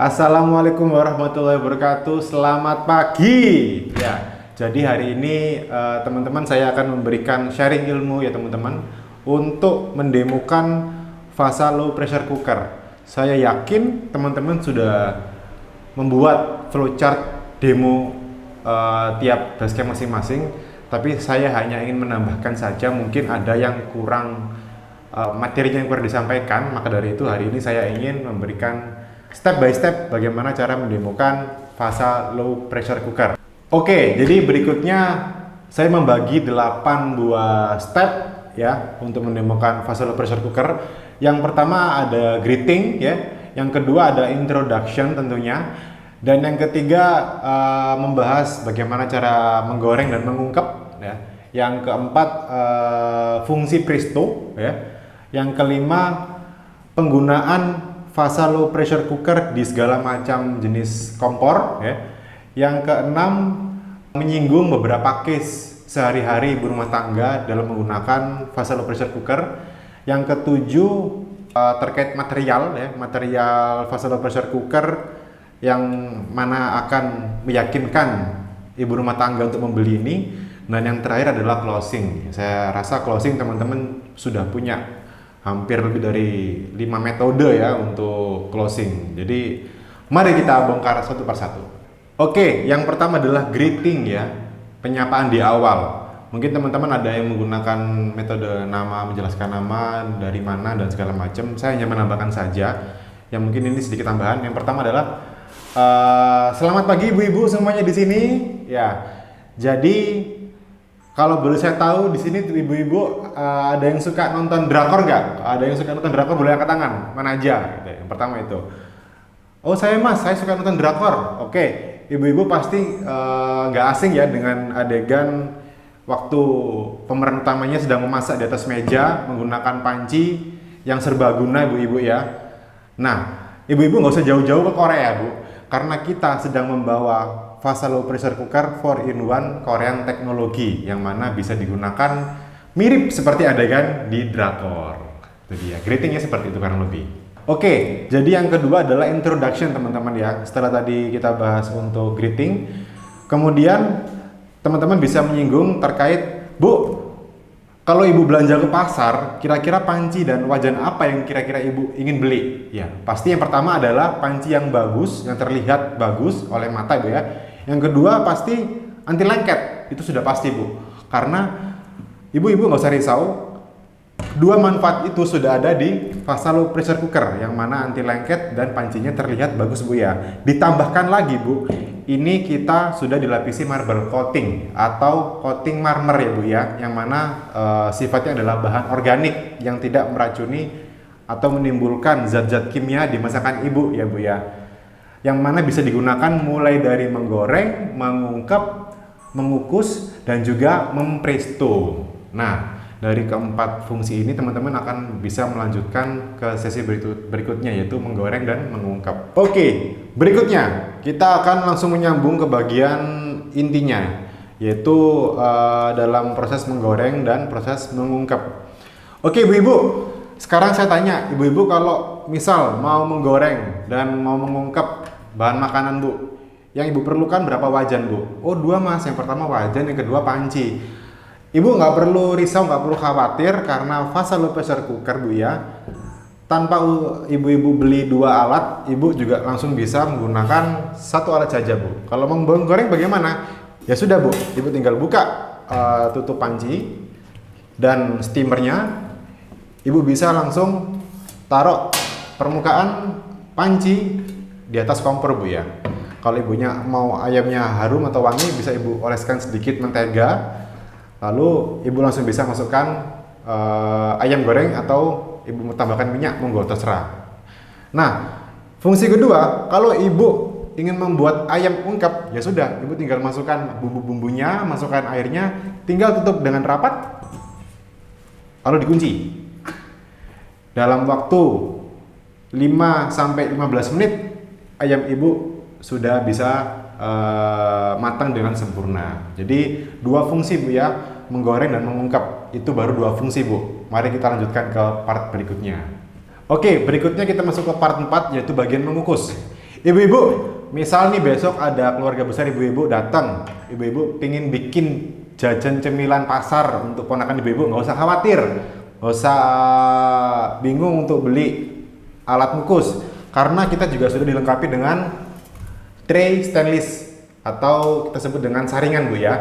Assalamualaikum warahmatullahi wabarakatuh. Selamat pagi. Ya, jadi hari ini teman-teman saya akan memberikan sharing ilmu ya teman-teman untuk mendemokan fasa low pressure cooker. Saya yakin teman-teman sudah membuat flowchart demo tiap basecamp masing-masing, tapi saya hanya ingin menambahkan saja mungkin ada yang kurang materinya yang kurang disampaikan. Maka dari itu hari ini saya ingin memberikan step by step bagaimana cara mendemokan fasa low pressure cooker. Oke, jadi berikutnya saya membagi 8 buah step ya untuk mendemokan fasa low pressure cooker. Yang pertama ada greeting ya, yang kedua ada introduction tentunya, dan yang ketiga membahas bagaimana cara menggoreng dan mengungkep ya. Yang keempat fungsi presto ya. Yang kelima penggunaan fasa low pressure cooker di segala macam jenis kompor ya. Yang keenam menyinggung beberapa case sehari-hari ibu rumah tangga dalam menggunakan fasa low pressure cooker. Yang ketujuh terkait material ya, material fasa low pressure cooker yang mana akan meyakinkan ibu rumah tangga untuk membeli ini. Dan yang terakhir adalah closing. Saya rasa closing teman-teman sudah punya hampir lebih dari 5 metode ya untuk closing. Jadi mari kita bongkar satu persatu. Oke, yang pertama adalah greeting ya, penyapaan di awal. Mungkin teman-teman ada yang menggunakan metode nama, menjelaskan nama, dari mana dan segala macam. Saya hanya menambahkan saja. Yang mungkin ini sedikit tambahan. Yang pertama adalah selamat pagi ibu-ibu semuanya di sini. Ya, jadi kalau boleh saya tahu di sini ibu-ibu ada yang suka nonton drakor nggak? Ada yang suka nonton drakor boleh angkat tangan. Mana aja? Gitu. Yang pertama itu. Oh saya mas, saya suka nonton drakor. Oke, ibu-ibu pasti nggak asing ya dengan adegan waktu pemeran utamanya sedang memasak di atas meja menggunakan panci yang serbaguna ibu-ibu ya. Nah, ibu-ibu nggak usah jauh-jauh ke Korea bu, karena kita sedang membawa fasa low pressure cooker 4-in-1 Korean teknologi yang mana bisa digunakan mirip seperti adegan di drakor. Itu dia, greetingnya seperti itu kurang lebih. Oke, jadi yang kedua adalah introduction teman-teman ya. Setelah tadi kita bahas untuk greeting, kemudian teman-teman bisa menyinggung terkait, Bu, kalau ibu belanja ke pasar, kira-kira panci dan wajan apa yang kira-kira ibu ingin beli? Ya, pasti yang pertama adalah panci yang bagus, yang terlihat bagus oleh mata ibu ya. Yang kedua pasti anti lengket, itu sudah pasti bu. Karena ibu-ibu nggak usah risau, dua manfaat itu sudah ada di fasa low pressure cooker, yang mana anti lengket dan pancinya terlihat bagus bu ya. Ditambahkan lagi bu, ini kita sudah dilapisi marble coating atau coating marmer ya bu ya, yang mana sifatnya adalah bahan organik yang tidak meracuni atau menimbulkan zat-zat kimia di masakan ibu ya bu ya, yang mana bisa digunakan mulai dari menggoreng, mengungkep, mengukus, dan juga mempresto. Nah, dari keempat fungsi ini teman-teman akan bisa melanjutkan ke sesi berikutnya, yaitu menggoreng dan mengungkep. Oke, berikutnya kita akan langsung menyambung ke bagian intinya, yaitu dalam proses menggoreng dan proses mengungkep. Oke ibu-ibu, sekarang saya tanya ibu-ibu, kalau misal mau menggoreng dan mau mengungkep bahan makanan bu, yang ibu perlukan berapa wajan bu? Oh 2 mas, yang pertama wajan, yang kedua panci. Ibu nggak perlu risau, nggak perlu khawatir, karena fasa low pressure cooker bu ya, tanpa ibu-ibu beli 2 alat, ibu juga langsung bisa menggunakan 1 alat saja bu. Kalau mau menggoreng bagaimana? Ya sudah bu, ibu tinggal buka tutup panci dan steamernya, ibu bisa langsung taruh permukaan panci di atas kompor bu ya. Kalau ibunya mau ayamnya harum atau wangi, bisa ibu oleskan sedikit mentega, lalu ibu langsung bisa masukkan ayam goreng, atau ibu mau tambahkan minyak, monggo terserah. Nah, fungsi kedua, kalau ibu ingin membuat ayam ungkep, ya sudah, ibu tinggal masukkan bumbu-bumbunya, masukkan airnya, tinggal tutup dengan rapat, lalu dikunci. Dalam waktu 5-15 menit ayam ibu sudah bisa matang dengan sempurna. Jadi 2 fungsi bu ya, menggoreng dan mengungkep, itu baru 2 fungsi bu. Mari kita lanjutkan ke part berikutnya. Oke, berikutnya kita masuk ke part 4, yaitu bagian mengukus. Ibu-ibu, misal nih besok ada keluarga besar ibu-ibu datang, ibu-ibu pingin bikin jajan cemilan pasar untuk ponakan ibu-ibu, nggak usah khawatir, nggak usah bingung untuk beli alat ngukus, karena kita juga sudah dilengkapi dengan tray stainless atau kita sebut dengan saringan Bu ya.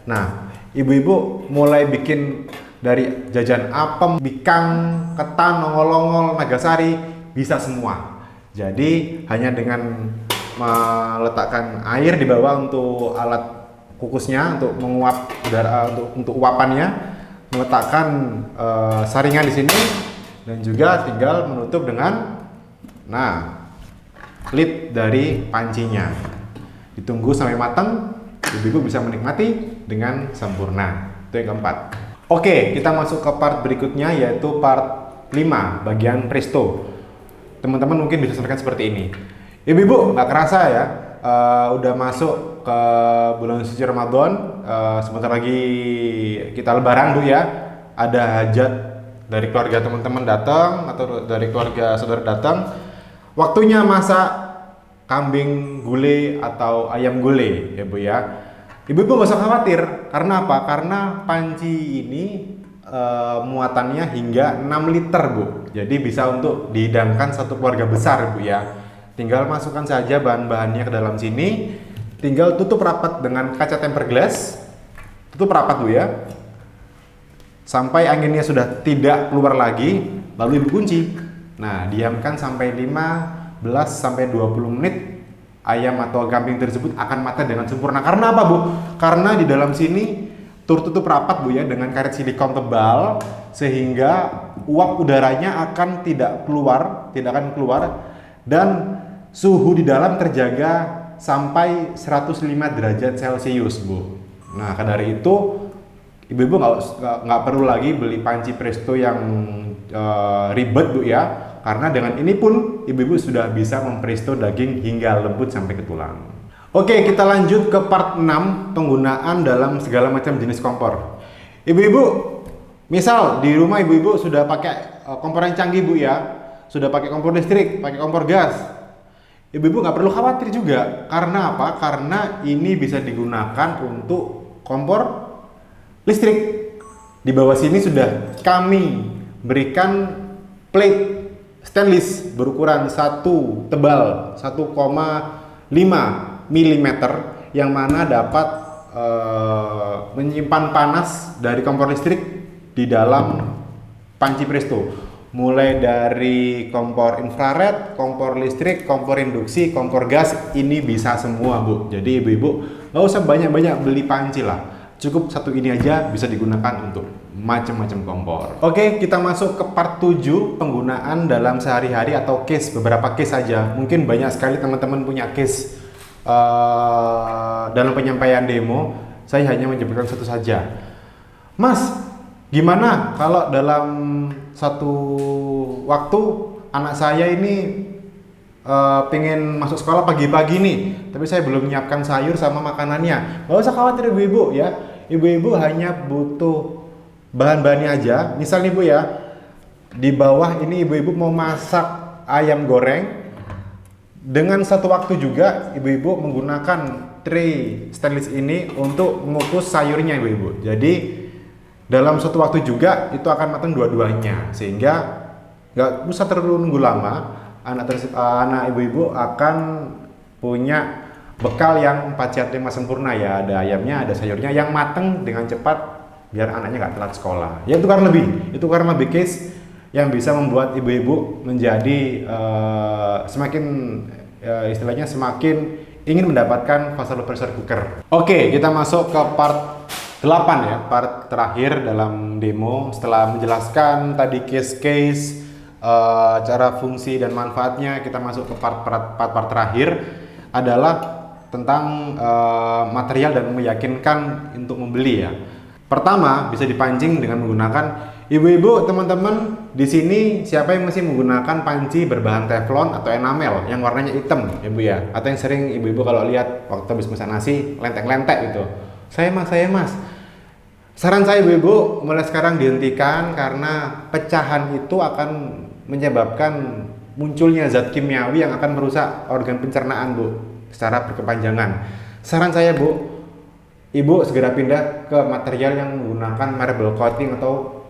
Nah, ibu-ibu mulai bikin dari jajan apem, bikang, ketan, ongol-ongol, nagasari, bisa semua. Jadi hanya dengan meletakkan air di bawah untuk alat kukusnya untuk menguap udara untuk uapannya, meletakkan saringan di sini dan juga tinggal menutup dengan lid dari pancinya. Ditunggu sampai matang, ibu-ibu bisa menikmati dengan sempurna. Itu yang keempat. Oke, kita masuk ke part berikutnya yaitu part 5 bagian presto. Teman-teman mungkin bisa sampaikan seperti ini. Ibu-ibu nggak kerasa ya, udah masuk ke bulan suci Ramadan, sebentar lagi kita lebaran Bu ya. Ada hajat dari keluarga teman-teman datang atau dari keluarga saudara datang. Waktunya masak kambing gulai atau ayam gulai ya Bu ya. Ibu-ibu nggak usah khawatir, karena apa? Karena panci ini muatannya hingga 6 liter Bu. Jadi bisa untuk dihidangkan satu keluarga besar Bu ya. Tinggal masukkan saja bahan-bahannya ke dalam sini, tinggal tutup rapat dengan kaca tempered glass. Tutup rapat Bu ya, sampai anginnya sudah tidak keluar lagi, lalu ibu kunci. Nah, diamkan sampai 15 sampai 20 menit, ayam atau kambing tersebut akan matang dengan sempurna. Karena apa Bu? Karena di dalam sini tertutup rapat Bu ya dengan karet silikon tebal, sehingga uap udaranya akan tidak akan keluar, dan suhu di dalam terjaga sampai 105 derajat Celcius Bu. Nah, dari itu ibu-ibu nggak perlu lagi beli panci presto yang ribet Bu ya, karena dengan ini pun ibu-ibu sudah bisa mempresto daging hingga lembut sampai ke tulang. Oke, kita lanjut ke part 6, penggunaan dalam segala macam jenis kompor. Ibu-ibu, misal di rumah ibu-ibu sudah pakai kompor yang canggih Bu ya, sudah pakai kompor listrik, pakai kompor gas. Ibu-ibu nggak perlu khawatir juga. Karena apa? Karena ini bisa digunakan untuk kompor listrik. Di bawah sini sudah kami berikan plate stainless berukuran tebal 1,5 mm yang mana dapat menyimpan panas dari kompor listrik di dalam panci presto, mulai dari kompor infrared, kompor listrik, kompor induksi, kompor gas, ini bisa semua Bu. Jadi ibu-ibu nggak usah banyak-banyak beli panci lah, cukup satu ini aja bisa digunakan untuk macam-macam kompor. Oke, kita masuk ke part 7, penggunaan dalam sehari-hari atau case, beberapa case saja. Mungkin banyak sekali teman-teman punya case dalam penyampaian demo. Saya hanya menyebutkan satu saja. Mas, gimana kalau dalam satu waktu anak saya ini pengen masuk sekolah pagi-pagi nih, tapi saya belum menyiapkan sayur sama makanannya. Gak usah khawatir ibu-ibu ya, ibu-ibu hanya butuh bahan-bahannya aja. Misal nih Bu ya, di bawah ini ibu-ibu mau masak ayam goreng, dengan satu waktu juga ibu-ibu menggunakan tray stainless ini untuk mengukus sayurnya ibu-ibu. Jadi dalam satu waktu juga itu akan matang dua-duanya, sehingga nggak usah terlalu nunggu lama. Anak ibu-ibu akan punya bekal yang 4 sehat 5 sempurna ya. Ada ayamnya, ada sayurnya yang matang dengan cepat, biar anaknya nggak telat sekolah. Ya itu karena lebih case yang bisa membuat ibu-ibu menjadi semakin istilahnya semakin ingin mendapatkan fast pressure cooker. Oke, kita masuk ke part 8 ya, part terakhir dalam demo. Setelah menjelaskan tadi case-case, cara fungsi dan manfaatnya, kita masuk ke part terakhir adalah tentang material dan meyakinkan untuk membeli ya. Pertama, bisa dipancing dengan menggunakan, ibu-ibu, teman-teman di sini siapa yang masih menggunakan panci berbahan teflon atau enamel yang warnanya hitam ya Bu ya, atau yang sering ibu-ibu kalau lihat waktu habis masak nasi lentek-lentek gitu. Saya mas. Saran saya ibu-ibu mulai sekarang dihentikan, karena pecahan itu akan menyebabkan munculnya zat kimiawi yang akan merusak organ pencernaan, Bu, secara berkepanjangan. Saran saya, Bu, Ibu segera pindah ke material yang menggunakan marble coating atau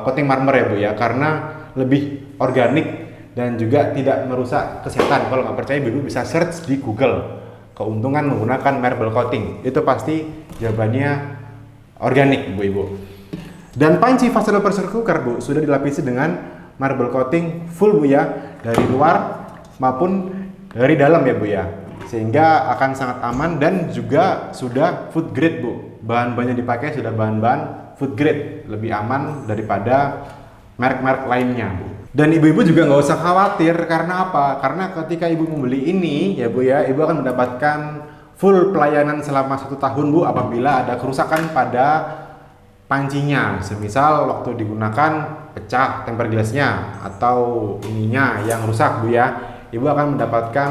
coating marmer ya, Bu ya, karena lebih organik dan juga tidak merusak kesehatan. Kalau nggak percaya, Ibu bisa search di Google keuntungan menggunakan marble coating. Itu pasti jawabannya organik, Ibu. Dan panci fast low pressure cooker, Bu, sudah dilapisi dengan marble coating full, Bu ya, dari luar maupun dari dalam ya, Bu ya, sehingga akan sangat aman dan juga sudah food grade, Bu. Bahan-bahan yang dipakai sudah bahan-bahan food grade, lebih aman daripada merek-merek lainnya, Bu. Dan ibu-ibu juga nggak usah khawatir, karena apa? Karena ketika ibu membeli ini ya, Bu ya, ibu akan mendapatkan full pelayanan selama 1 tahun, Bu, apabila ada kerusakan pada pancinya, semisal waktu digunakan pecah tempered glassnya atau ininya yang rusak, Bu ya, ibu akan mendapatkan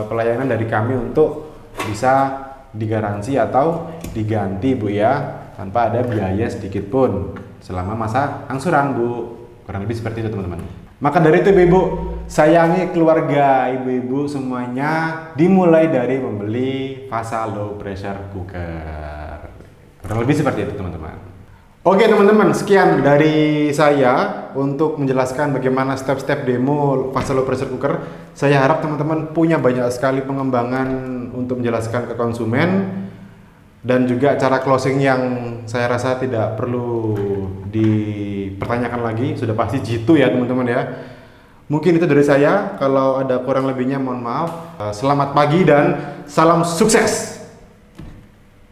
pelayanan dari kami untuk bisa digaransi atau diganti, Bu ya, tanpa ada biaya sedikit pun selama masa angsuran, Bu. Kurang lebih seperti itu, teman-teman. Maka dari itu, Ibu, sayangi keluarga ibu-ibu semuanya, dimulai dari membeli fast low pressure cooker. Kurang lebih seperti itu, teman-teman. Oke, teman-teman, sekian dari saya untuk menjelaskan bagaimana step-step demo fast low pressure cooker. Saya harap teman-teman punya banyak sekali pengembangan untuk menjelaskan ke konsumen, dan juga cara closing yang saya rasa tidak perlu dipertanyakan lagi, sudah pasti jitu ya, teman-teman ya. Mungkin itu dari saya. Kalau ada kurang lebihnya mohon maaf. Selamat pagi dan salam sukses.